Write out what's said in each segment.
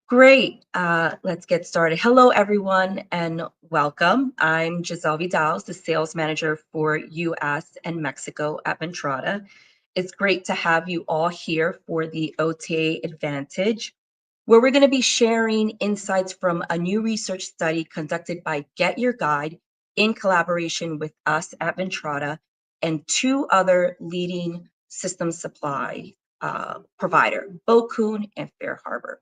Great. Let's get started. Hello, everyone, and welcome. I'm Gisel Vidals, the sales manager for US and Mexico at Ventrata. It's great to have you all here for the OTA Advantage, where we're going to be sharing insights from a new research study conducted by GetYourGuide in collaboration with us at Ventrata and two other leading system supply provider, Bókun and FareHarbor.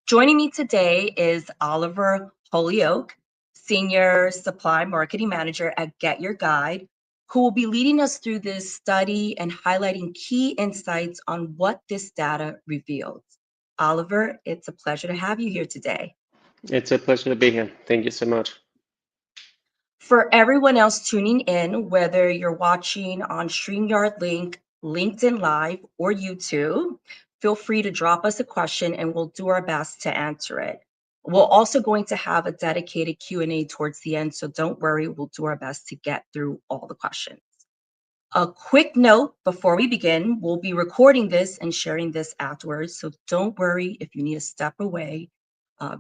Joining me today is Oliver Holyoke, Senior Supply Marketing Manager at GetYourGuide, who will be leading us through this study and highlighting key insights on what this data reveals. Oliver, it's a pleasure to have you here today. It's a pleasure to be here. Thank you so much. For everyone else tuning in, whether you're watching on StreamYard Link, LinkedIn Live, or YouTube, feel free to drop us a question and we'll do our best to answer it. We're also going to have a dedicated Q&A towards the end, so don't worry, we'll do our best to get through all the questions. A quick note before we begin, we'll be recording this and sharing this afterwards, so don't worry if you need to step away.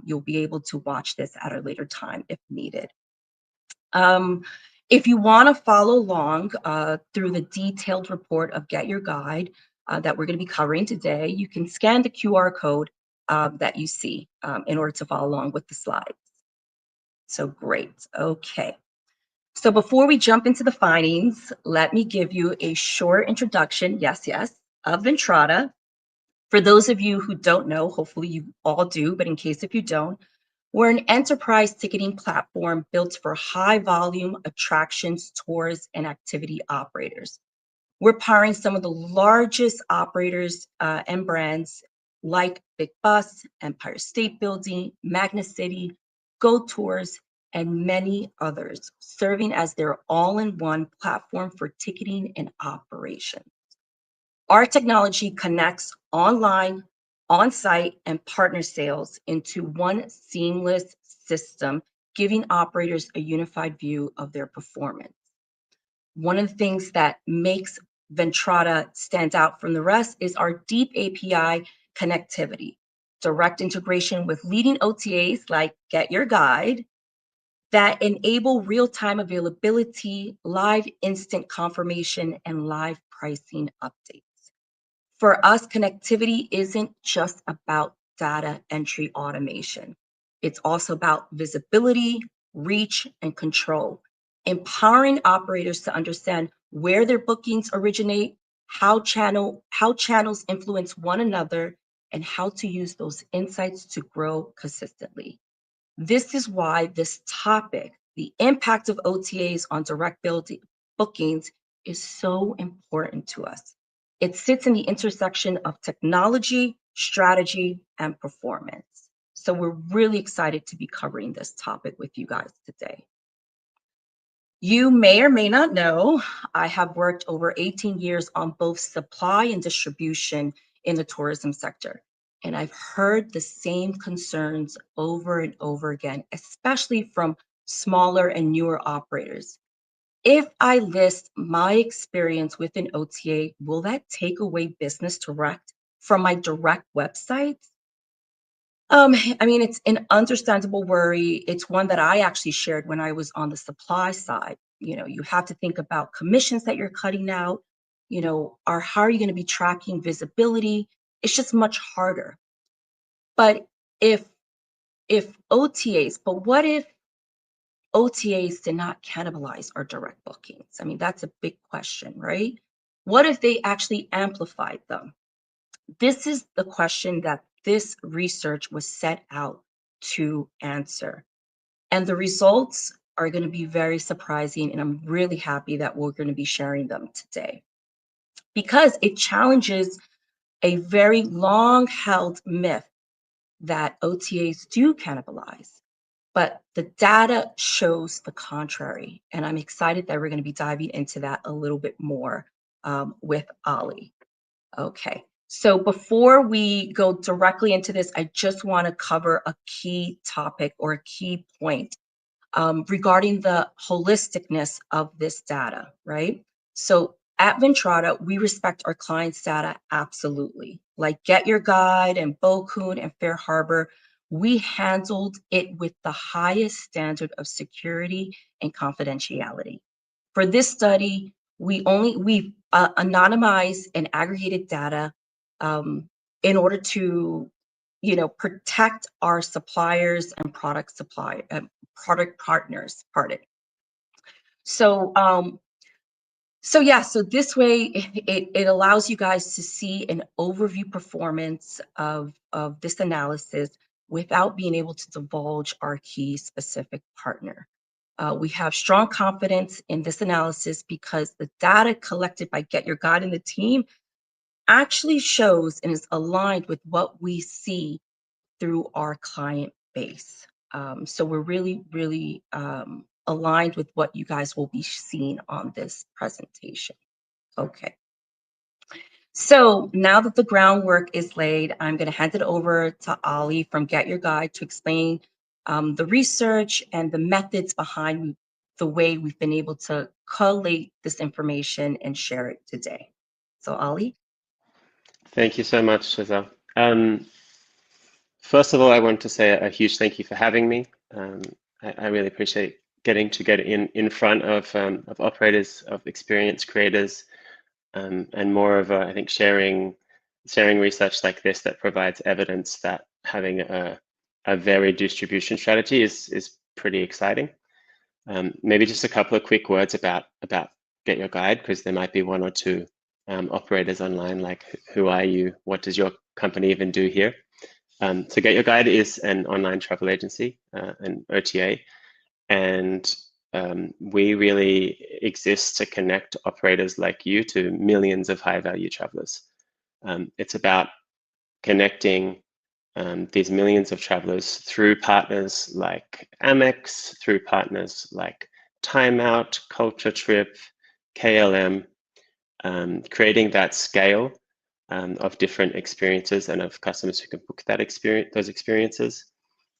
You'll be able to watch this at a later time if needed. Um, if you want to follow along through the detailed report of GetYourGuide that we're going to be covering today, you can scan the QR code that you see in order to follow along with the slides. So great. Okay. So before we jump into the findings, let me give you a short introduction, yes, of Ventrata. For those of you who don't know, hopefully you all do, but in case if you don't, we're an enterprise ticketing platform built for high volume attractions, tours, and activity operators. We're powering some of the largest operators and brands like Big Bus, Empire State Building, Magna City, Go Tours, and many others, serving as their all-in-one platform for ticketing and operations. Our technology connects online, on-site, and partner sales into one seamless system, giving operators a unified view of their performance. One of the things that makes Ventrata stand out from the rest is our deep API connectivity, direct integration with leading OTAs like GetYourGuide that enable real-time availability, live instant confirmation, and live pricing updates. For us, connectivity isn't just about data entry automation. It's also about visibility, reach, and control, empowering operators to understand where their bookings originate, how channels influence one another, and how to use those insights to grow consistently. This is why this topic, the impact of OTAs on direct bookings, is so important to us. It sits in the intersection of technology, strategy, and performance. So we're really excited to be covering this topic with you guys today. You may or may not know, I have worked over 18 years on both supply and distribution in the tourism sector. And I've heard the same concerns over and over again, especially from smaller and newer operators. If I list my experience with an OTA, will that take away business direct from my direct website? I mean, it's an understandable worry. It's one that I actually shared when I was on the supply side. You know, you have to think about commissions that you're cutting out, or how are you going to be tracking visibility? It's just much harder. But if what if OTAs did not cannibalize our direct bookings? I mean, that's a big question, right? What if they actually amplified them? This is the question that this research was set out to answer. And the results are going to be very surprising, and I'm really happy that we're going to be sharing them today because it challenges a very long held myth that OTAs do cannibalize. But the data shows the contrary. And I'm excited that we're going to be diving into that a little bit more with Ollie. Okay. So before we go directly into this, I just want to cover a key topic or a key point regarding the holisticness of this data, right? So at Ventrata, we respect our clients' data absolutely. Like GetYourGuide and Bókun and FareHarbor, we handled it with the highest standard of security and confidentiality. For this study, we anonymized and aggregated data in order to, protect our suppliers and product partners. Pardon. So, so this way it allows you guys to see an overview performance of this analysis without being able to divulge our key specific partner. We have strong confidence in this analysis because the data collected by GetYourGuide and the team actually shows and is aligned with what we see through our client base. So we're really, really aligned with what you guys will be seeing on this presentation. Okay. So now that the groundwork is laid, I'm going to hand it over to Ali from GetYourGuide to explain the research and the methods behind the way we've been able to collate this information and share it today. So Ali? Thank you so much, Gisel. First of all, I want to say a huge thank you for having me. I really appreciate getting to get in front of operators, of experienced creators, and more of I think sharing research like this that provides evidence that having a varied distribution strategy is pretty exciting. Maybe just a couple of quick words about GetYourGuide, because there might be one or two operators online, like who are you? What does your company even do here? So GetYourGuide is an online travel agency, an OTA, and we really exist to connect operators like you to millions of high-value travelers. It's about connecting these millions of travelers through partners like Amex, through partners like Time Out, Culture Trip, KLM, creating that scale of different experiences and of customers who can book that those experiences,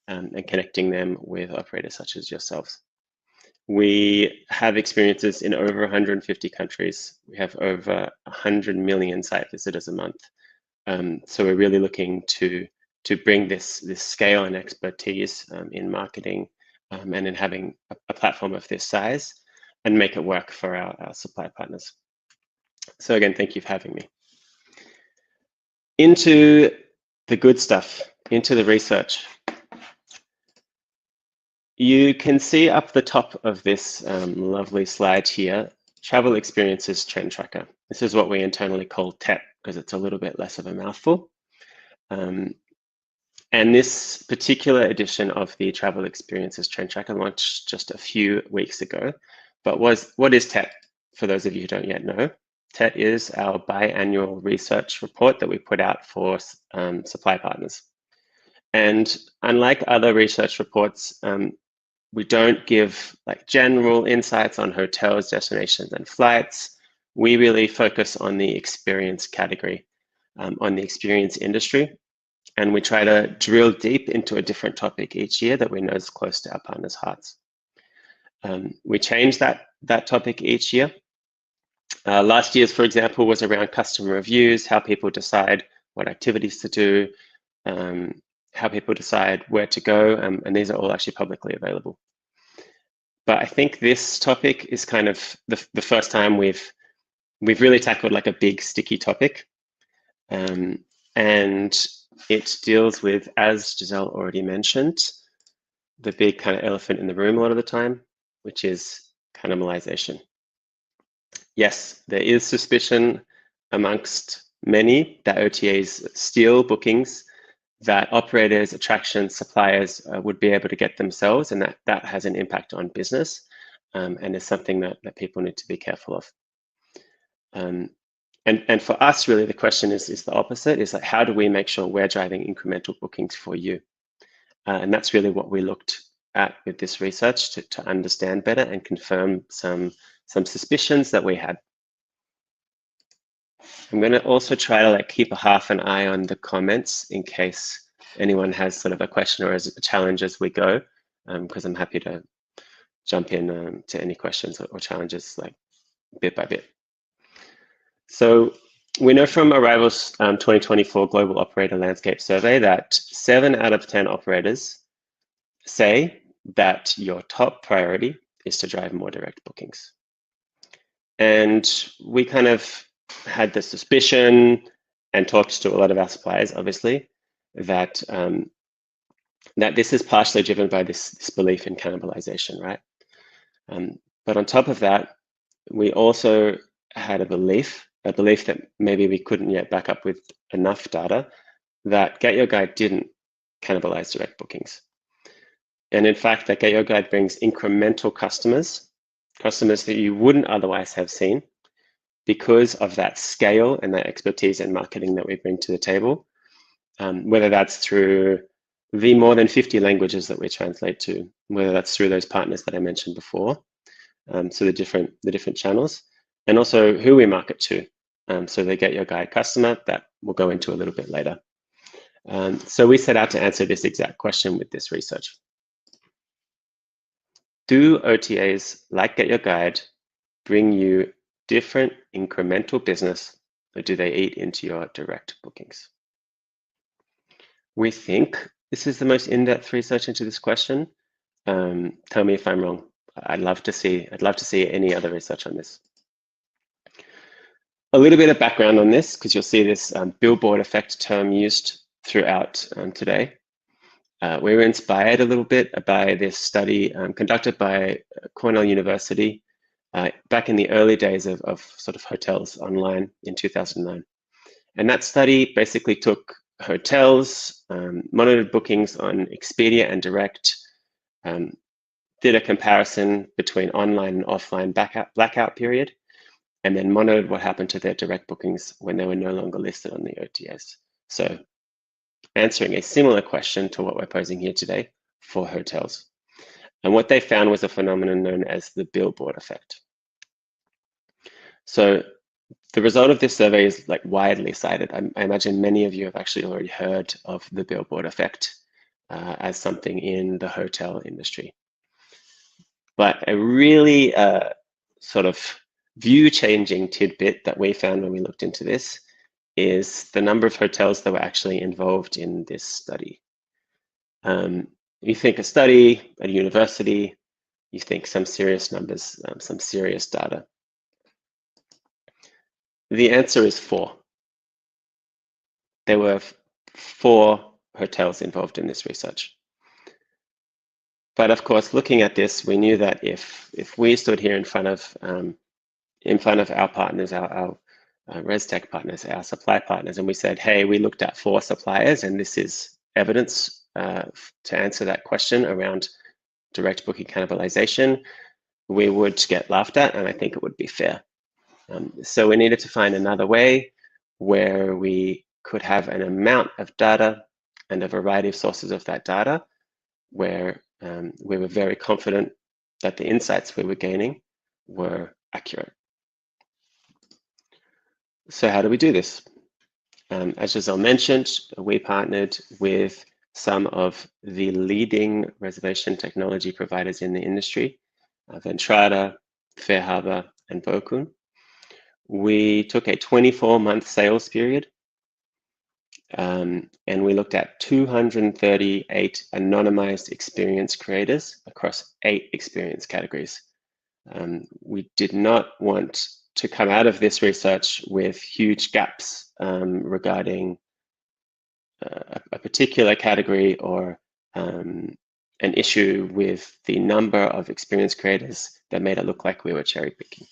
and connecting them with operators such as yourselves. We have experiences in over 150 countries. We have over 100 million site visitors a month. So we're really looking to bring this scale and expertise in marketing and in having a platform of this size and make it work for our supply partners. So again, thank you for having me. Into the good stuff, into the research. You can see up the top of this lovely slide here, Travel Experiences Trend Tracker. This is what we internally call TET, because it's a little bit less of a mouthful. And this particular edition of the Travel Experiences Trend Tracker launched just a few weeks ago. But what is TET, for those of you who don't yet know? TET is our biannual research report that we put out for supply partners. And unlike other research reports, we don't give like general insights on hotels, destinations, and flights. We really focus on the experience category, on the experience industry. And we try to drill deep into a different topic each year that we know is close to our partners' hearts. We change that topic each year. Last year's, for example, was around customer reviews, how people decide what activities to do, how people decide where to go, and these are all actually publicly available. But I think this topic is kind of the first time we've really tackled like a big sticky topic, and it deals with, as Gisel already mentioned, the big kind of elephant in the room a lot of the time, which is cannibalization. Yes, there is suspicion amongst many that OTAs steal bookings that operators, attractions, suppliers would be able to get themselves, and that has an impact on business, and is something that people need to be careful of. And for us, really, the question is the opposite, is like, how do we make sure we're driving incremental bookings for you? And that's really what we looked at with this research to understand better and confirm some suspicions that we had. I'm going to also try to like keep a half an eye on the comments in case anyone has sort of a question or a challenge as we go, because I'm happy to jump in to any questions or challenges like bit by bit. So we know from Arrival's 2024 Global Operator Landscape Survey that 7 out of 10 operators say that your top priority is to drive more direct bookings. And we kind of had the suspicion and talked to a lot of our suppliers, obviously, that that this is partially driven by this belief in cannibalization, right? But on top of that, we also had a belief that maybe we couldn't yet back up with enough data, that GetYourGuide didn't cannibalize direct bookings. And in fact, that GetYourGuide brings incremental customers that you wouldn't otherwise have seen because of that scale and that expertise in marketing that we bring to the table, whether that's through the more than 50 languages that we translate to, whether that's through those partners that I mentioned before, so the different channels, and also who we market to, so the GetYourGuide customer that we'll go into a little bit later. So we set out to answer this exact question with this research. Do OTAs like GetYourGuide bring you different incremental business, or do they eat into your direct bookings? We think this is the most in-depth research into this question. Tell me if I'm wrong. I'd love to see any other research on this. A little bit of background on this, because you'll see this billboard effect term used throughout today. We were inspired a little bit by this study conducted by Cornell University back in the early days of sort of hotels online in 2009. And that study basically took hotels, monitored bookings on Expedia and Direct, did a comparison between online and offline blackout period, and then monitored what happened to their direct bookings when they were no longer listed on the OTAs. So answering a similar question to what we're posing here today for hotels. And what they found was a phenomenon known as the billboard effect. So the result of this survey is like widely cited. I imagine many of you have actually already heard of the billboard effect as something in the hotel industry. But a really sort of view-changing tidbit that we found when we looked into this is the number of hotels that were actually involved in this study. You think a study at a university, you think some serious numbers, some serious data. The answer is 4. There were 4 hotels involved in this research. But of course, looking at this, we knew that if we stood here in front of our partners, our ResTech partners, our supply partners, and we said, hey, we looked at 4 suppliers, and this is evidence to answer that question around direct booking cannibalization, we would get laughed at, and I think it would be fair. So we needed to find another way where we could have an amount of data and a variety of sources of that data where we were very confident that the insights we were gaining were accurate. So how do we do this? As Gisel mentioned, we partnered with some of the leading reservation technology providers in the industry, Ventrata, FareHarbor, and Bókun. We took a 24-month sales period, and we looked at 238 anonymized experience creators across 8 experience categories. We did not want to come out of this research with huge gaps regarding a particular category or an issue with the number of experience creators that made it look like we were cherry picking.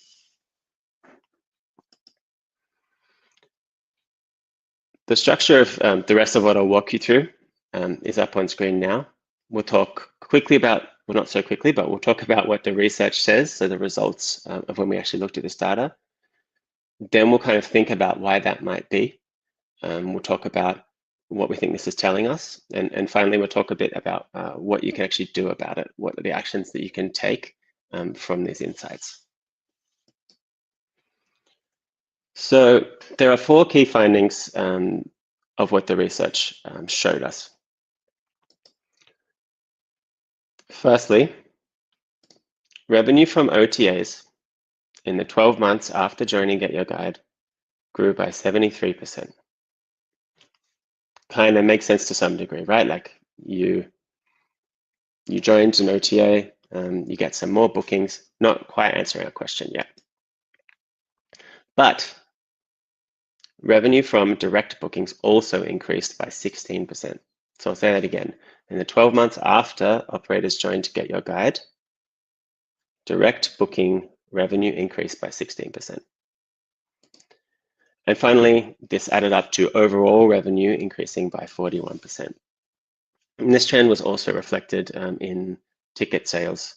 The structure of the rest of what I'll walk you through is up on screen now. We'll talk quickly about, well, not so quickly, but we'll talk about what the research says, so the results of when we actually looked at this data. Then we'll kind of think about why that might be. We'll talk about what we think this is telling us. And finally, we'll talk a bit about what you can actually do about it. What are the actions that you can take from these insights? So there are 4 key findings of what the research showed us. Firstly, revenue from OTAs in the 12 months after joining GetYourGuide grew by 73%. Kind of makes sense to some degree, right? Like you joined an OTA, you get some more bookings. Not quite answering our question yet. But revenue from direct bookings also increased by 16%. So I'll say that again. In the 12 months after operators joined GetYourGuide, direct booking revenue increased by 16%. And finally, this added up to overall revenue increasing by 41%. And this trend was also reflected in ticket sales.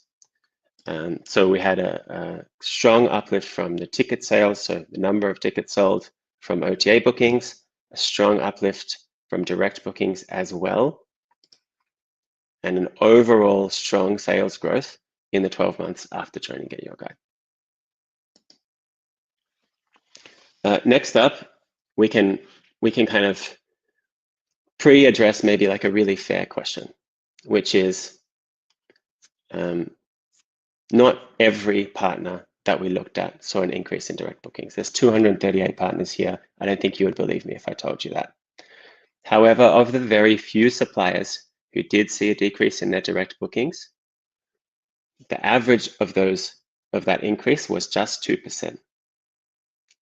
So we had a strong uplift from the ticket sales, so the number of tickets sold from OTA bookings, a strong uplift from direct bookings as well, and an overall strong sales growth in the 12 months after joining GetYourGuide. Next up, we can kind of pre-address maybe like a really fair question, which is not every partner that we looked at saw an increase in direct bookings. There's 238 partners here. I don't think you would believe me if I told you that. However, of the very few suppliers who did see a decrease in their direct bookings, the average of that increase was just 2%.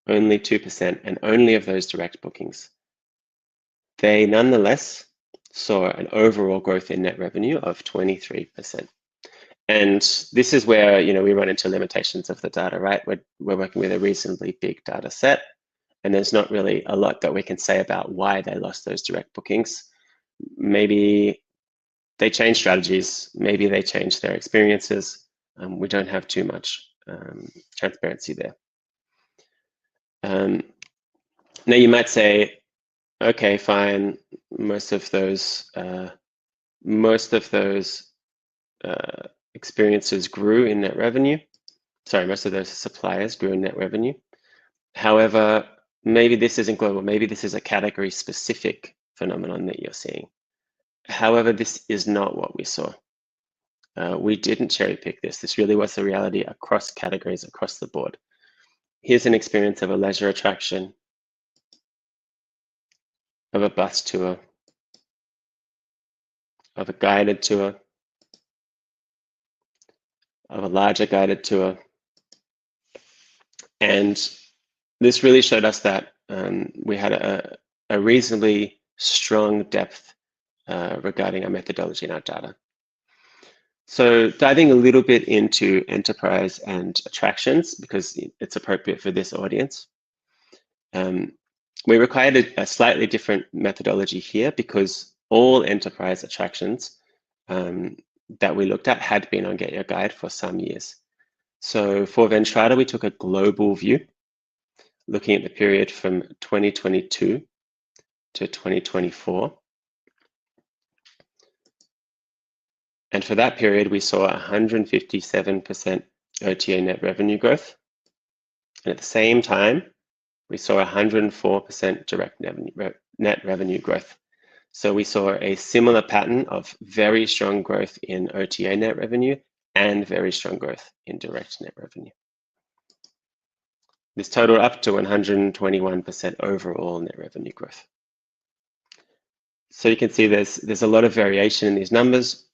Only 2%, and only of those direct bookings. They nonetheless saw an overall growth in net revenue of 23%. And this is where we run into limitations of the data, right? We're working with a reasonably big data set, and there's not really a lot that we can say about why they lost those direct bookings. Maybe they changed strategies, maybe they changed their experiences. We don't have too much transparency there. Now you might say, okay, fine, most of those experiences grew in net revenue. Sorry, most of those suppliers grew in net revenue. However, maybe this isn't global. Maybe this is a category specific phenomenon that you're seeing. However, this is not what we saw. We didn't cherry pick this. This really was the reality across categories, across the board. Here's an experience of a leisure attraction, of a bus tour, of a guided tour, of a larger guided tour. And this really showed us that we had a reasonably strong depth regarding our methodology and our data. So diving a little bit into enterprise and attractions, because it's appropriate for this audience. We required a slightly different methodology here because all enterprise attractions that we looked at had been on GetYourGuide for some years. So for Ventrata, we took a global view, looking at the period from 2022 to 2024. And for that period, we saw 157% OTA net revenue growth. And at the same time, we saw 104% direct net revenue growth. So we saw a similar pattern of very strong growth in OTA net revenue and very strong growth in direct net revenue. This totaled up to 121% overall net revenue growth. So you can see there's a lot of variation in these numbers.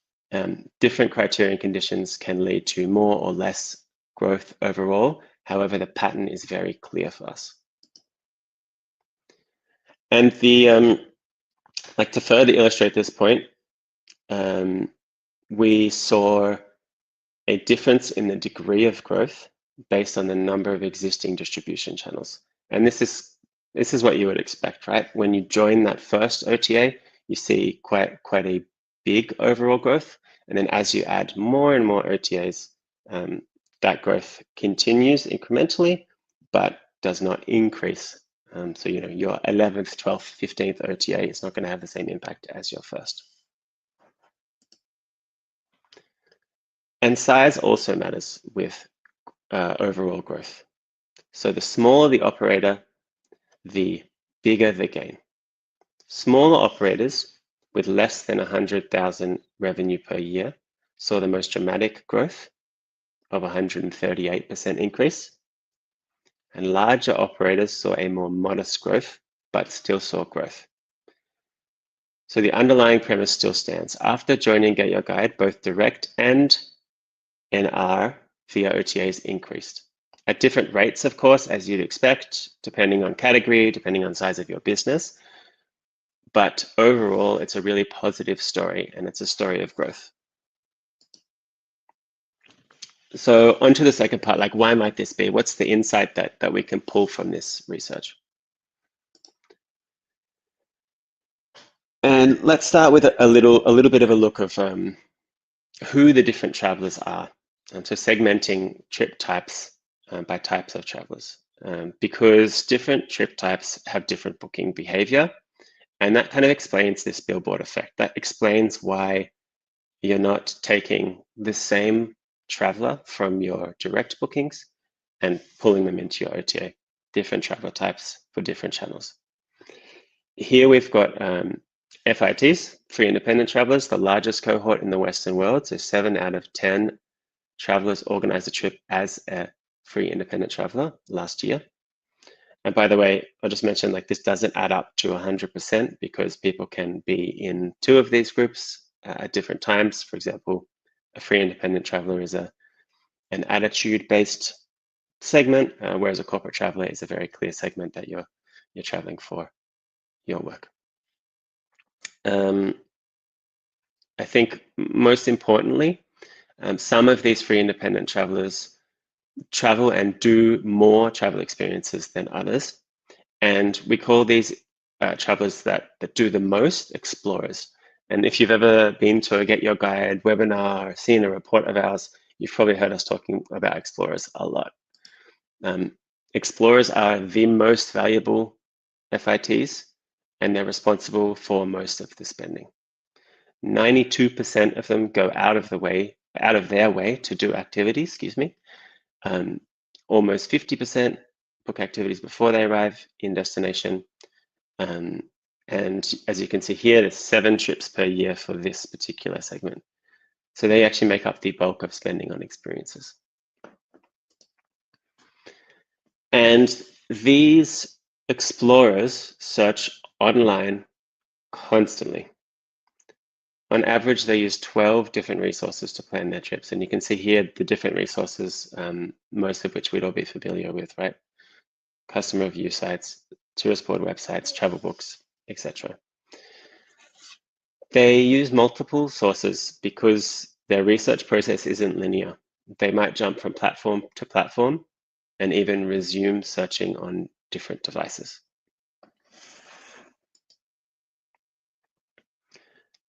Different criterion conditions can lead to more or less growth overall. However, the pattern is very clear for us. And like to further illustrate this point, we saw a difference in the degree of growth based on the number of existing distribution channels. And this is what you would expect, right? When you join that first OTA, you see quite a big overall growth. And then as you add more and more OTAs, that growth continues incrementally, but does not increase. So your 11th, 12th, 15th OTA is not going to have the same impact as your first. And size also matters with overall growth. So the smaller the operator, the bigger the gain. Smaller operators with less than 100,000 revenue per year saw the most dramatic growth of 138% increase. and larger operators saw a more modest growth, but still saw growth. So the underlying premise still stands. After joining Get Your Guide, both direct and NR via OTAs increased. At different rates, of course, as you'd expect, depending on category, depending on size of your business. But overall, it's a really positive story, and it's a story of growth. So onto the second part, like why might this be? What's the insight that we can pull from this research? And let's start with a little bit of a look of who the different travelers are. So segmenting trip types by types of travelers, because different trip types have different booking behavior. And that kind of explains this billboard effect. That explains why you're not taking the same traveler from your direct bookings and pulling them into your OTA, different traveler types for different channels. Here we've got FITs, free independent travelers, the largest cohort in the Western world. So 7 out of 10 travelers organized a trip as a free independent traveler last year. And by the way, I'll just mention like this doesn't add up to 100% because people can be in 2 of these groups at different times. For example, a free independent traveler is an attitude-based segment, whereas a corporate traveler is a very clear segment that you're traveling for your work. I think most importantly, some of these free independent travelers travel and do more travel experiences than others. And we call these travelers that do the most explorers. And if you've ever been to a Get Your Guide webinar or seen a report of ours, you've probably heard us talking about explorers a lot. Explorers are the most valuable FITs, and they're responsible for most of the spending. 92% of them go out of their way to do activities, almost 50% book activities before they arrive in destination. And as you can see here, there's 7 trips per year for this particular segment. So they actually make up the bulk of spending on experiences. And these explorers search online constantly. On average, they use 12 different resources to plan their trips. And you can see here the different resources, most of which we'd all be familiar with, right? Customer review sites, tourist board websites, travel books, etc. They use multiple sources because their research process isn't linear. They might jump from platform to platform and even resume searching on different devices.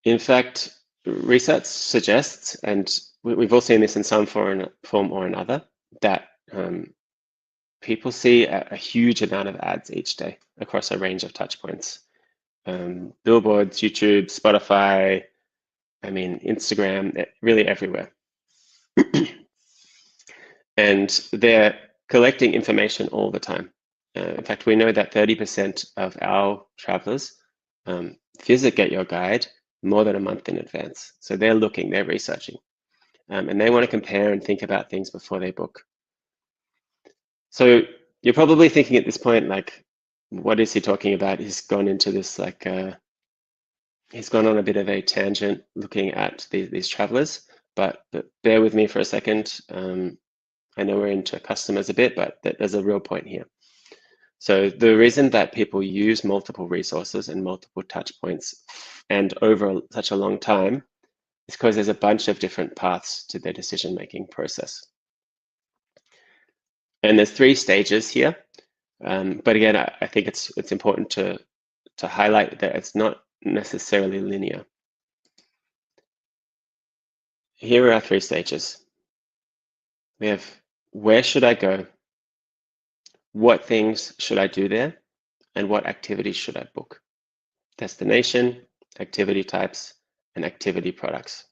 In fact, research suggests, and we've all seen this in some form or another, that people see a huge amount of ads each day across a range of touch points. Billboards, YouTube, Spotify, Instagram, really everywhere. And they're collecting information all the time. In fact, we know that 30% of our travelers visit Get Your Guide more than a month in advance. So they're looking, they're researching, and they want to compare and think about things before they book. So you're probably thinking at this point, like, what is he talking about? He's gone into this, he's gone on a bit of a tangent looking at these travelers, but bear with me for a second. I know we're into customers a bit, but there's a real point here. So the reason that people use multiple resources and multiple touch points and over such a long time is because there's a bunch of different paths to their decision-making process. And there's 3 stages here. But again, I think it's important to highlight that it's not necessarily linear. Here are our 3 stages. We have, where should I go? What things should I do there? And what activities should I book? Destination, activity types, and activity products.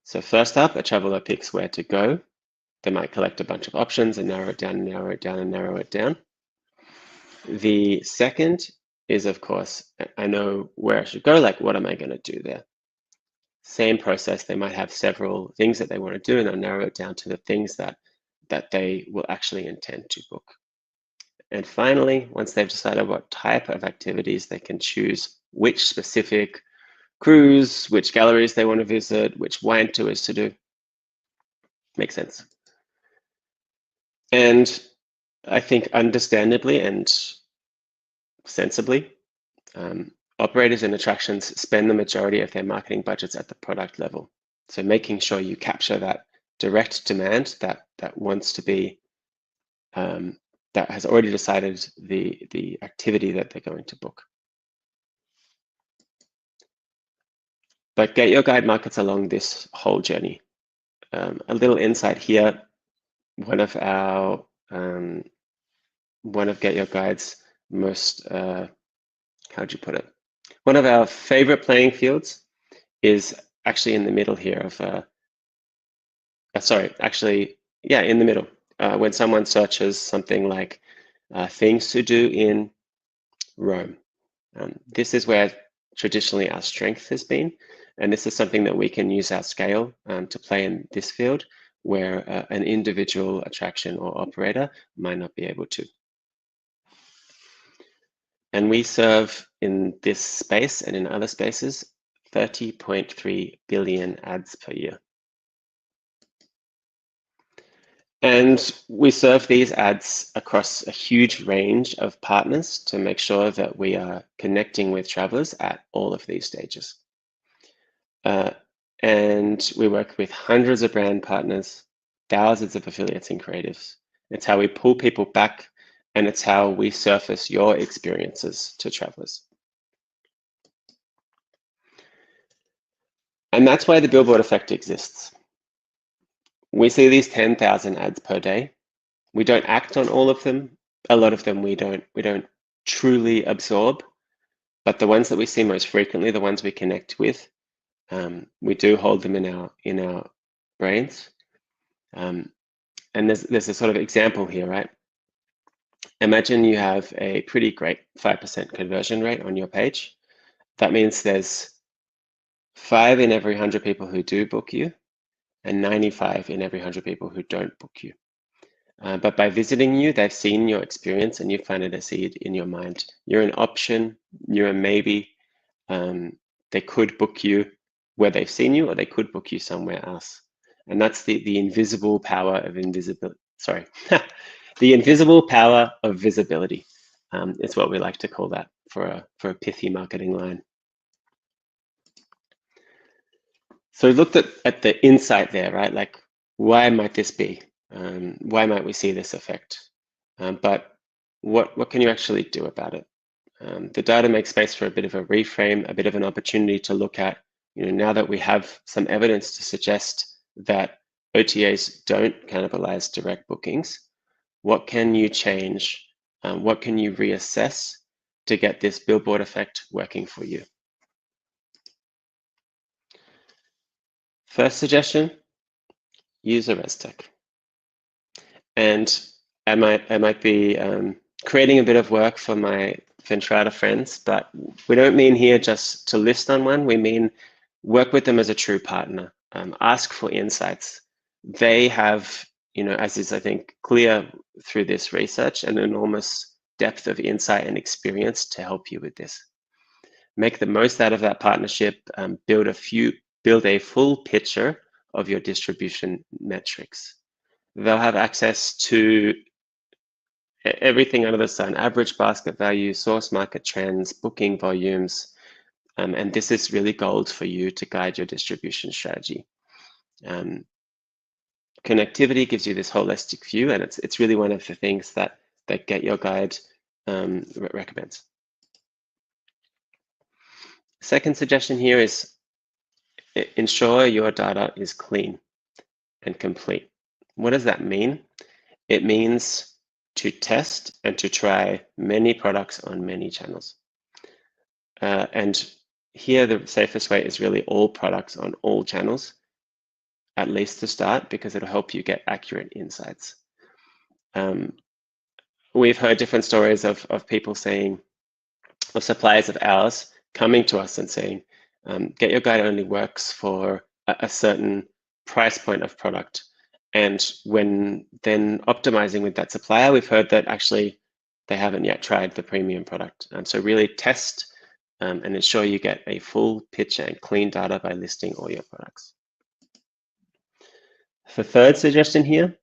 So first up, a traveler picks where to go. They might collect a bunch of options and narrow it down, and narrow it down, and narrow it down. The second is, of course, I know where I should go, like what am I going to do there? Same process, they might have several things that they want to do, and they'll narrow it down to the things that that they will actually intend to book. And finally, once they've decided what type of activities, they can choose which specific cruise, which galleries they want to visit, which wine tours to do. Makes sense. And I think understandably and sensibly, operators and attractions spend the majority of their marketing budgets at the product level. So making sure you capture that direct demand that wants to be, that has already decided the activity that they're going to book. But GetYourGuide markets along this whole journey. A little insight here. One of GetYourGuide's most, how'd you put it? One of our favorite playing fields is actually in the middle here of, in the middle. When someone searches something like things to do in Rome. This is where traditionally our strength has been, and this is something that we can use our scale to play in this field where an individual attraction or operator might not be able to. And we serve in this space and in other spaces 30.3 billion ads per year. And we serve these ads across a huge range of partners to make sure that we are connecting with travelers at all of these stages. And we work with hundreds of brand partners, thousands of affiliates and creatives. It's how we pull people back, and it's how we surface your experiences to travelers. And that's why the billboard effect exists. We see these 10,000 ads per day. We don't act on all of them. A lot of them we don't truly absorb, but the ones that we see most frequently, the ones we connect with, we do hold them in our brains. And there's a sort of example here, right? Imagine you have a pretty great 5% conversion rate on your page. That means there's 5 in every 100 people who do book you, and 95 in every 100 people who don't book you. But by visiting you, they've seen your experience and you planted a seed in your mind. You're an option, you're a maybe. They could book you where they've seen you, or they could book you somewhere else. And that's the invisible power of invisibility. Sorry, the invisible power of visibility is what we like to call that for a pithy marketing line. So we looked at the insight there, right? Like, why might this be? Why might we see this effect? But what can you actually do about it? The data makes space for a bit of a reframe, a bit of an opportunity to look at, now that we have some evidence to suggest that OTAs don't cannibalise direct bookings, what can you change? What can you reassess to get this billboard effect working for you? First suggestion, use a res tech. And I might be creating a bit of work for my Ventrata friends, but we don't mean here just to list on one. We mean work with them as a true partner. Ask for insights. They have, as is I think clear through this research, an enormous depth of insight and experience to help you with this. Make the most out of that partnership. Build a full picture of your distribution metrics. They'll have access to everything under the sun: average basket value, source market trends, booking volumes, and this is really gold for you to guide your distribution strategy. Connectivity gives you this holistic view, and it's really one of the things that GetYourGuide recommends. Second suggestion here is ensure your data is clean and complete. What does that mean? It means to test and to try many products on many channels. And here the safest way is really all products on all channels, at least to start, because it'll help you get accurate insights. We've heard different stories of people saying, of suppliers of ours coming to us and saying, GetYourGuide only works for a certain price point of product. And when then optimizing with that supplier, we've heard that actually they haven't yet tried the premium product. So really test and ensure you get a full picture and clean data by listing all your products. The third suggestion here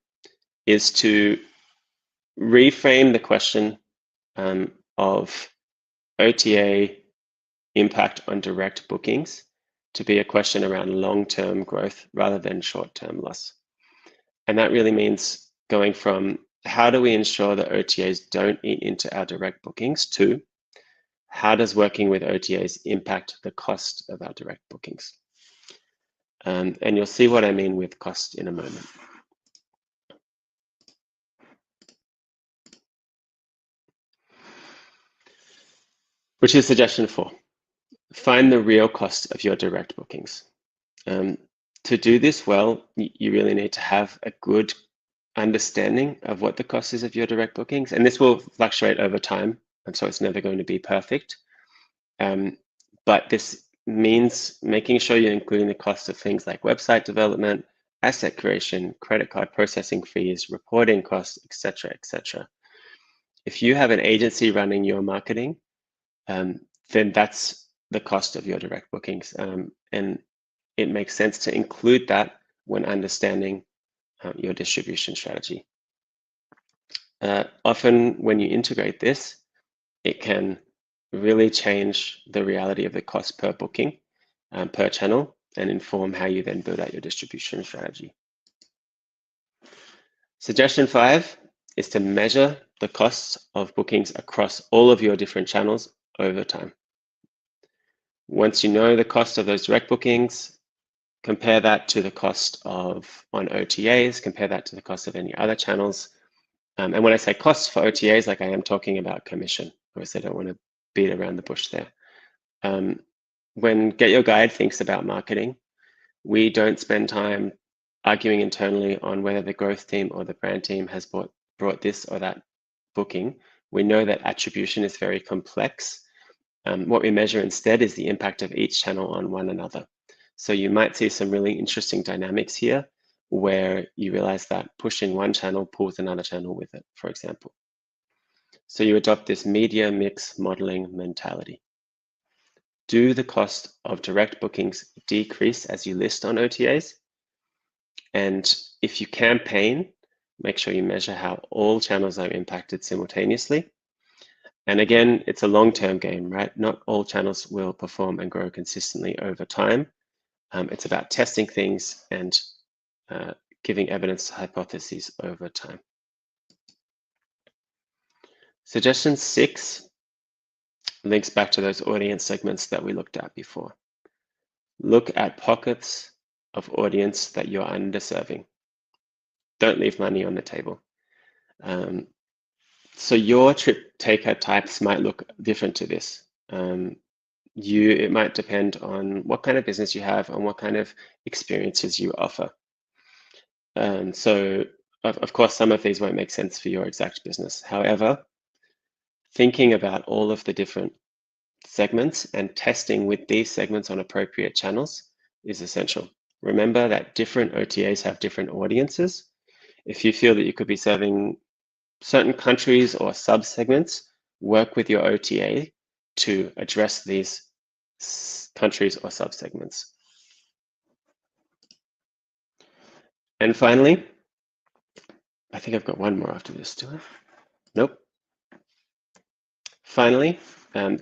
is to reframe the question of OTA impact on direct bookings to be a question around long-term growth rather than short-term loss. And that really means going from how do we ensure that OTAs don't eat into our direct bookings to how does working with OTAs impact the cost of our direct bookings? And you'll see what I mean with cost in a moment. Which is suggestion 4. Find the real cost of your direct bookings. To do this well, you really need to have a good understanding of what the cost is of your direct bookings. And this will fluctuate over time, and so it's never going to be perfect. But this means making sure you're including the cost of things like website development, asset creation, credit card processing fees, reporting costs, etc., etc. If you have an agency running your marketing, then that's the cost of your direct bookings. And it makes sense to include that when understanding your distribution strategy. Often when you integrate this, it can really change the reality of the cost per booking, per channel, and inform how you then build out your distribution strategy. Suggestion 5 is to measure the costs of bookings across all of your different channels over time. Once you know the cost of those direct bookings, compare that to the cost of on OTAs, compare that to the cost of any other channels. And when I say costs for OTAs, like I am talking about commission. Obviously, I don't want to beat around the bush there. When GetYourGuide thinks about marketing, we don't spend time arguing internally on whether the growth team or the brand team has brought this or that booking. We know that attribution is very complex. What we measure instead is the impact of each channel on one another. So you might see some really interesting dynamics here where you realize that pushing one channel pulls another channel with it, for example. So you adopt this media mix modeling mentality. Do the cost of direct bookings decrease as you list on OTAs? And if you campaign, make sure you measure how all channels are impacted simultaneously. And again, it's a long-term game, right? Not all channels will perform and grow consistently over time. It's about testing things and giving evidence to hypotheses over time. Suggestion 6 links back to those audience segments that we looked at before. Look at pockets of audience that you're underserving. Don't leave money on the table. So your trip taker types might look different to this. It might depend on what kind of business you have and what kind of experiences you offer. So of course, some of these won't make sense for your exact business. However, thinking about all of the different segments and testing with these segments on appropriate channels is essential. Remember that different OTAs have different audiences. If you feel that you could be serving certain countries or sub-segments, work with your OTA to address these countries or sub-segments. And finally, I think I've got one more after this, do I? Nope. Finally,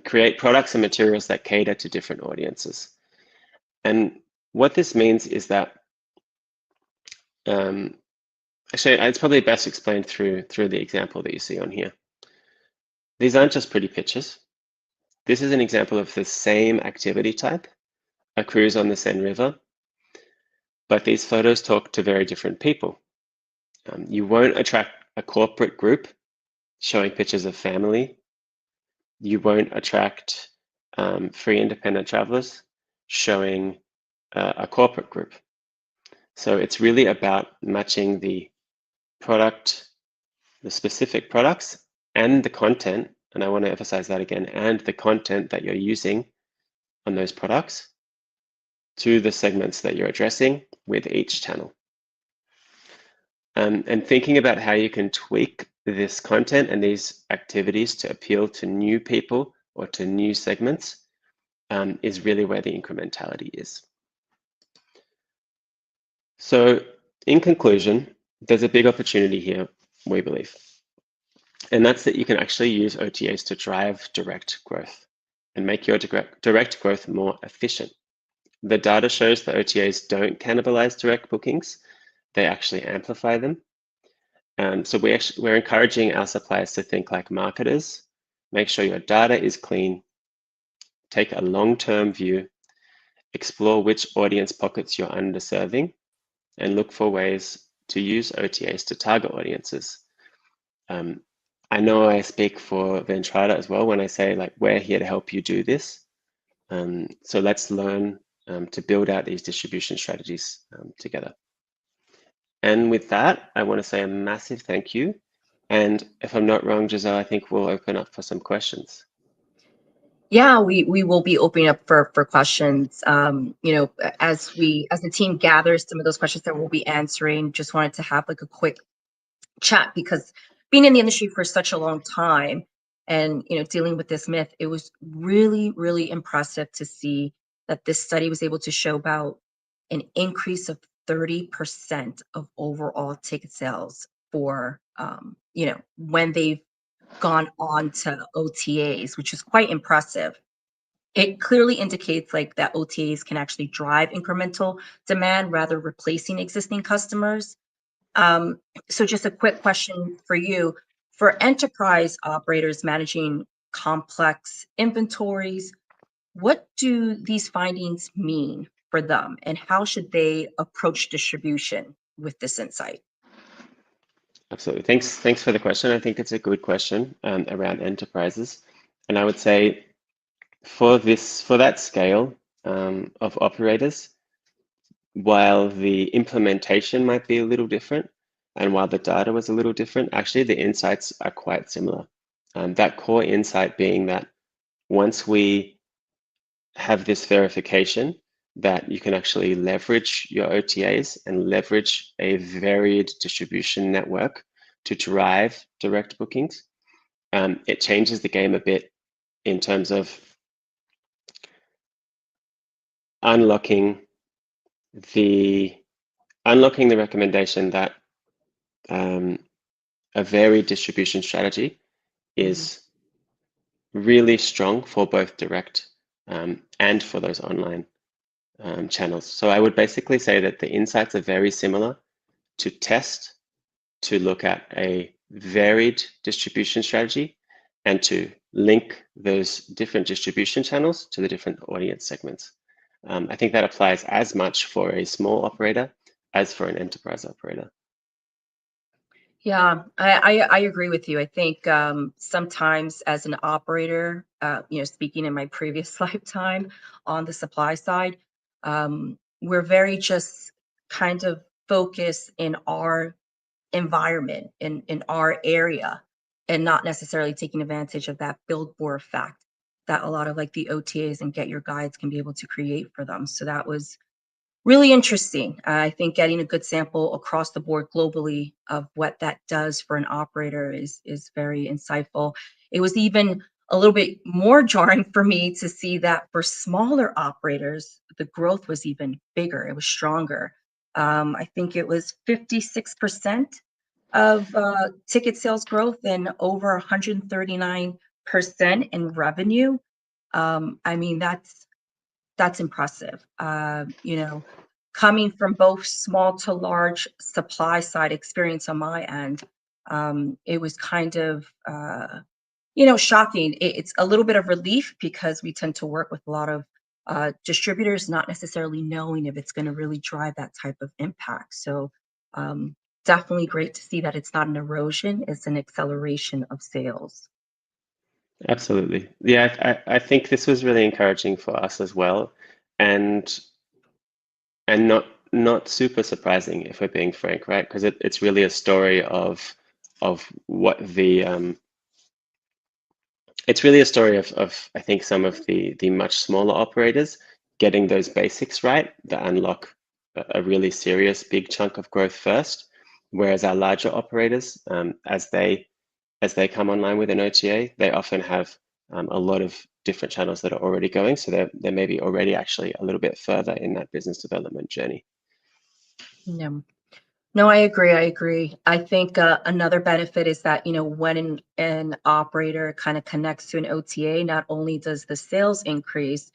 create products and materials that cater to different audiences. And what this means is that, actually, it's probably best explained through the example that you see on here. These aren't just pretty pictures. This is an example of the same activity type, a cruise on the Seine River, but these photos talk to very different people. You won't attract a corporate group showing pictures of family. You won't attract free independent travelers showing a corporate group. So it's really about matching the product, the specific products and the content, and I want to emphasize that again, and the content that you're using on those products to the segments that you're addressing with each channel. and thinking about how you can tweak this content and these activities to appeal to new people or to new segments is really where the incrementality is. So in conclusion, there's a big opportunity here, we believe. And that's that you can actually use OTAs to drive direct growth and make your direct growth more efficient. The data shows that OTAs don't cannibalize direct bookings, they actually amplify them. So we're encouraging our suppliers to think like marketers, make sure your data is clean, take a long-term view, explore which audience pockets you're underserving, and look for ways to use OTAs to target audiences. I know I speak for Ventrata as well when I say like we're here to help you do this. So let's learn to build out these distribution strategies together. And with that, I want to say a massive thank you. And if I'm not wrong, Giselle, I think we'll open up for some questions. Yeah, we will be opening up for questions. You know, as the team gathers some of those questions that we'll be answering, just wanted to have like a quick chat because being in the industry for such a long time and dealing with this myth, it was really impressive to see that this study was able to show about an increase of 30% of overall ticket sales for when they've gone on to OTAs, which is quite impressive. It clearly indicates like that OTAs can actually drive incremental demand rather replacing existing customers. So just a quick question for you. For enterprise operators managing complex inventories, what do these findings mean for them and how should they approach distribution with this insight? Absolutely. Thanks for the question. I think it's a good question around enterprises. And I would say for that scale of operators, while the implementation might be a little different, and while the data was a little different, actually the insights are quite similar. That core insight being that once we have this verification that you can actually leverage your OTAs and leverage a varied distribution network to drive direct bookings, it changes the game a bit in terms of unlocking the recommendation that a varied distribution strategy is really strong for both direct and for those online channels. So I would basically say that the insights are very similar to test, to look at a varied distribution strategy, and to link those different distribution channels to the different audience segments. I think that applies as much for a small operator as for an enterprise operator. Yeah, I agree with you. I think sometimes as an operator, speaking in my previous lifetime on the supply side, we're very just kind of focused in our environment, in our area, and not necessarily taking advantage of that billboard effect that a lot of like the OTAs and Get Your Guides can be able to create for them. So that was really interesting. I think getting a good sample across the board globally of what that does for an operator is very insightful. It was even a little bit more jarring for me to see that for smaller operators, the growth was even bigger. It was stronger. I think it was 56% of ticket sales growth and over 139% in revenue. I mean, that's impressive. Coming from both small to large supply side experience on my end, it was kind of, shocking. It's a little bit of relief because we tend to work with a lot of distributors, not necessarily knowing if it's going to really drive that type of impact. So definitely great to see that it's not an erosion, it's an acceleration of sales. Absolutely. Yeah, I think this was really encouraging for us as well. And not super surprising if we're being frank, right? Because it's really a story of what the it's really a story of I think some of the much smaller operators getting those basics right that unlock a really serious big chunk of growth first, Whereas our larger operators, as they come online with an OTA, they often have a lot of different channels that are already going. So they're maybe already actually a little bit further in that business development journey. No. No, I agree. I agree. I think another benefit is that, when an operator kind of connects to an OTA, not only does the sales increase,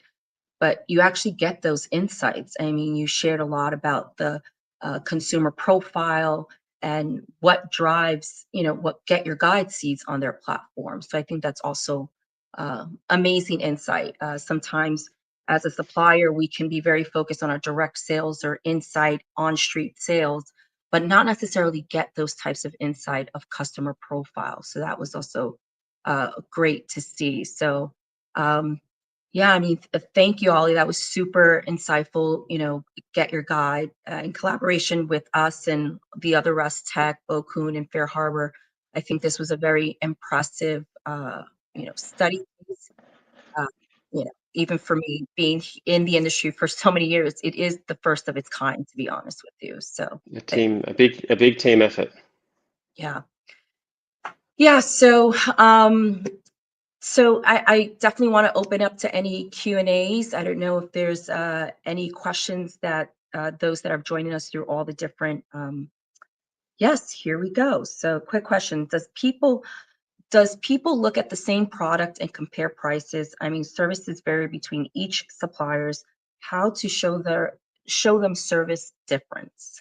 but you actually get those insights. I mean, you shared a lot about the consumer profile and what drives, what Get Your Guide sees on their platform. So I think that's also amazing insight. Sometimes as a supplier, we can be very focused on our direct sales or inside on street sales, but not necessarily get those types of insight of customer profile. So that was also great to see. So, yeah, I mean, thank you, Ollie. That was super insightful. Get Your Guide in collaboration with us and the other Rust Tech, Bókun, and FareHarbor. I think this was a very impressive, study piece. Uh, Even for me, being in the industry for so many years, it is the first of its kind, to be honest with you. So, A big team effort. yeah, yeah. So I definitely want to open up to any Q&As. I don't know if there's any questions that those that are joining us through all the different. Yes, here we go. So quick question: does people look at the same product and compare prices? I mean, services vary between each suppliers. How to show them service difference?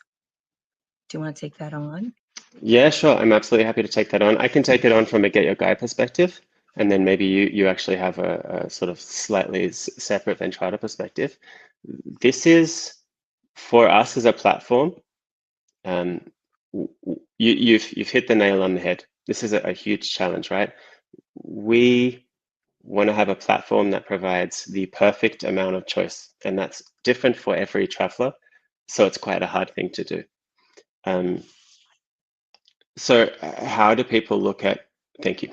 Do you want to take that on? Yeah, sure. I'm absolutely happy to take that on. I can take it on from a Get Your Guide perspective, and then maybe you actually have a sort of slightly separate Ventrata perspective. This is for us as a platform. You've hit the nail on the head. This is a huge challenge, right? We want to have a platform that provides the perfect amount of choice, and that's different for every traveler. So it's quite a hard thing to do. So how do people look at, thank you,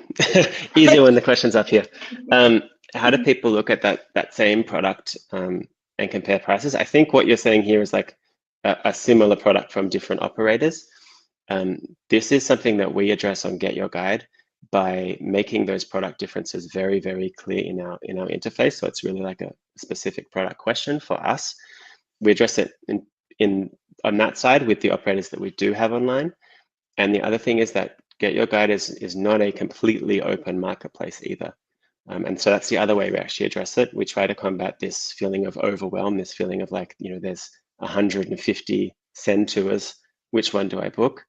easier when the question's up here. How do people look at that same product and compare prices? I think what you're saying here is like a similar product from different operators. This is something that we address on Get Your Guide by making those product differences very, very clear in our interface. So it's really like a specific product question for us. We address it in on that side with the operators that we do have online. And the other thing is that Get Your Guide is not a completely open marketplace either. And so that's the other way we actually address it. We try to combat this feeling of overwhelm, this feeling of like, there's 150 send tours, which one do I book?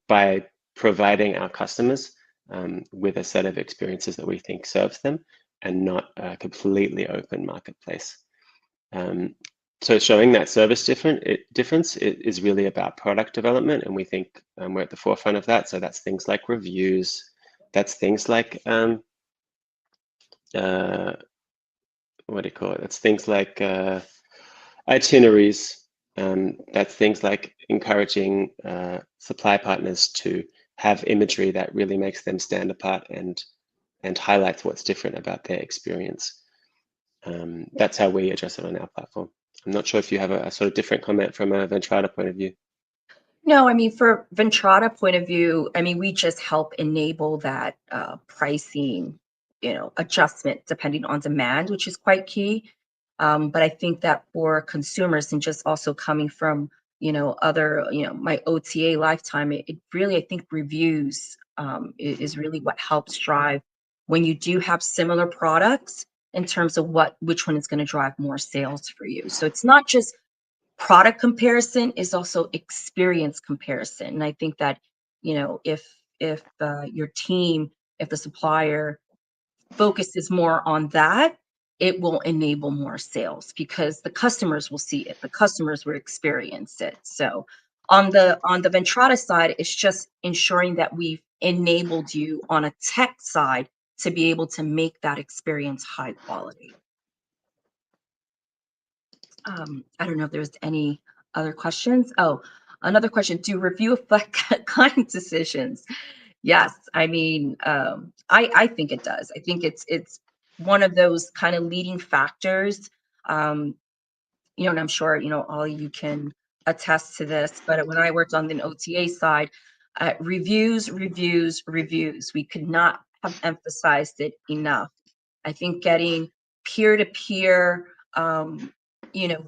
By providing our customers with a set of experiences that we think serves them and not a completely open marketplace. So showing that service difference is really about product development, and we think we're at the forefront of that. So that's things like reviews, that's things like what do you call it? That's things like itineraries. That's things like encouraging supply partners to have imagery that really makes them stand apart and highlights what's different about their experience. That's how we address it on our platform. I'm not sure if you have a sort of different comment from a Ventrata point of view. No, I mean, for Ventrata point of view, I mean, we just help enable that pricing, adjustment depending on demand, which is quite key. But I think that for consumers and just also coming from, other, my OTA lifetime, it really, I think reviews is really what helps drive when you do have similar products in terms of which one is going to drive more sales for you. So it's not just product comparison, is also experience comparison. And I think that, if your team, if the supplier focuses more on that, it will enable more sales because the customers will see it, the customers will experience it. So on the Ventrata side, it's just ensuring that we've enabled you on a tech side to be able to make that experience high quality. I don't know if there's any other questions. Oh, another question. Do review affect client decisions? Yes. I mean, I think it does. I think it's one of those kind of leading factors. And I'm sure, all you can attest to this, but when I worked on the OTA side, reviews, reviews, reviews. We could not have emphasized it enough. I think getting peer-to-peer,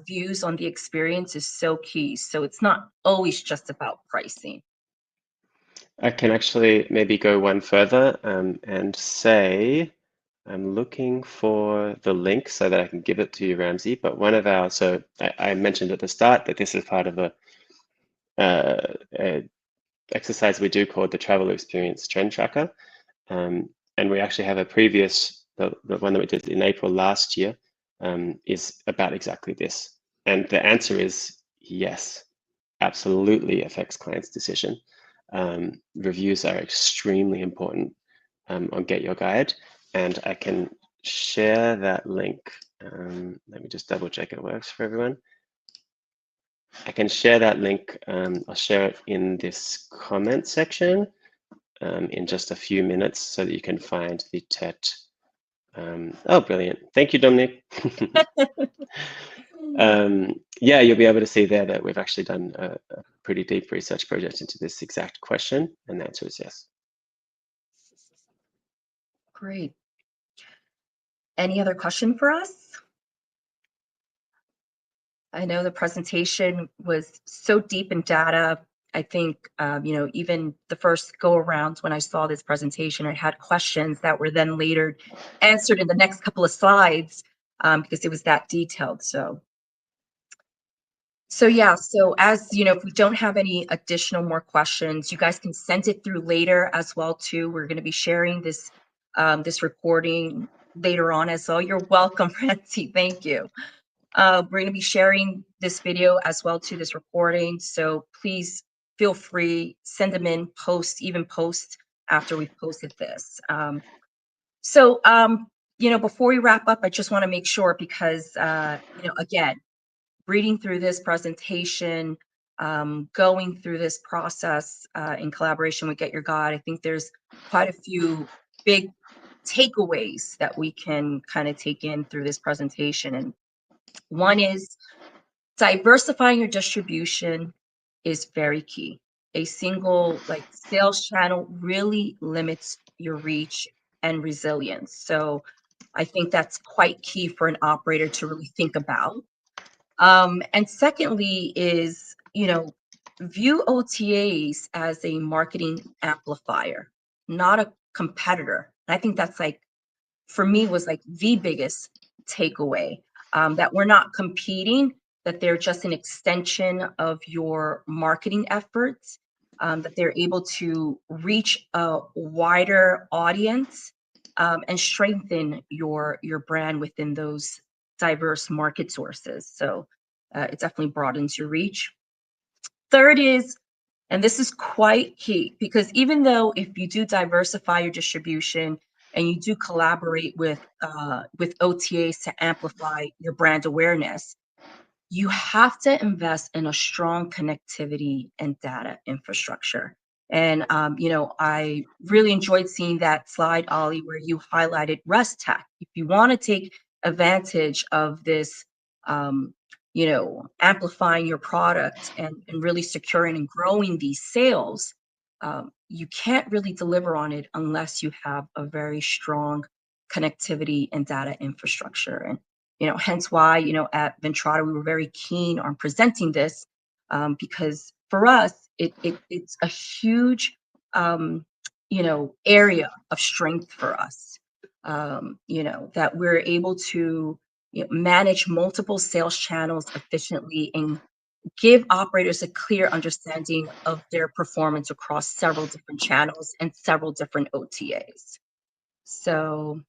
views on the experience is so key. So it's not always just about pricing. I can actually maybe go one further and say, I'm looking for the link so that I can give it to you, Ramsey. But one of our, so I mentioned at the start that this is part of a exercise we do called the Travel Experience Trend Tracker. And we actually have a previous, the one that we did in April last year, is about exactly this. And the answer is yes, absolutely affects clients' decision. Reviews are extremely important on Get Your Guide, and I can share that link. Let me just double check it works for everyone. I can share that link. I'll share it in this comment section in just a few minutes so that you can find the TET. Oh, brilliant. Thank you, Dominic. Yeah, you'll be able to see there that we've actually done a pretty deep research project into this exact question, and the answer is yes. Great. Any other question for us? I know the presentation was so deep in data. I think, even the first go around when I saw this presentation, I had questions that were then later answered in the next couple of slides because it was that detailed. So yeah, so as you know, if we don't have any additional more questions, you guys can send it through later as well too. We're going to be sharing this this recording later on as well. You're welcome, Francie. Thank you. We're going to be sharing this video as well to this recording. So please feel free, send them in, even post after we've posted this. Before we wrap up, I just want to make sure because, again, reading through this presentation, going through this process in collaboration with Get Your Guide, I think there's quite a few big takeaways that we can kind of take in through this presentation. And one is diversifying your distribution is very key. A single sales channel really limits your reach and resilience. So I think that's quite key for an operator to really think about. And secondly is, view OTAs as a marketing amplifier, not a competitor. And I think that's for me was the biggest takeaway, that we're not competing, that they're just an extension of your marketing efforts, that they're able to reach a wider audience and strengthen your brand within those diverse market sources. So it definitely broadens your reach. Third is, and this is quite key, because even though if you do diversify your distribution and you do collaborate with OTAs to amplify your brand awareness, you have to invest in a strong connectivity and data infrastructure. And I really enjoyed seeing that slide, Ollie, where you highlighted REST Tech. If you want to take advantage of this, amplifying your product and really securing and growing these sales, you can't really deliver on it unless you have a very strong connectivity and data infrastructure. And hence why, at Ventrata, we were very keen on presenting this because for us, it's a huge, area of strength for us, that we're able to manage multiple sales channels efficiently and give operators a clear understanding of their performance across several different channels and several different OTAs. So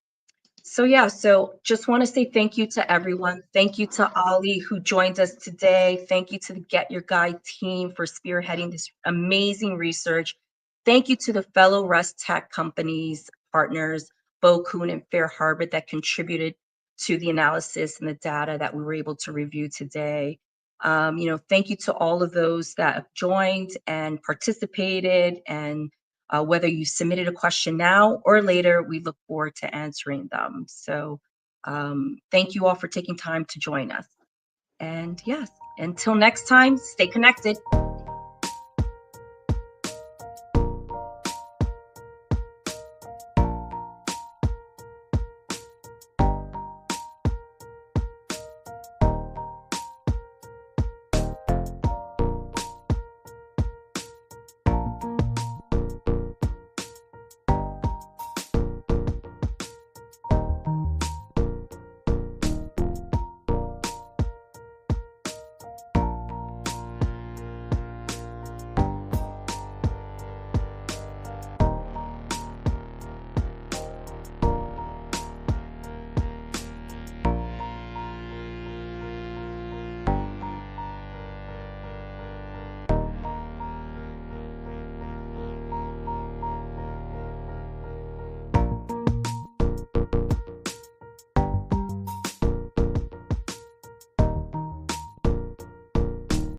just want to say thank you to everyone. Thank you to Ali who joined us today. Thank you to the Get Your Guide team for spearheading this amazing research. Thank you to the fellow REST Tech companies, partners, Bókun and FareHarbor that contributed to the analysis and the data that we were able to review today. Thank you to all of those that have joined and participated, and whether you submitted a question now or later, we look forward to answering them. So thank you all for taking time to join us. And yes, Until next time, stay connected.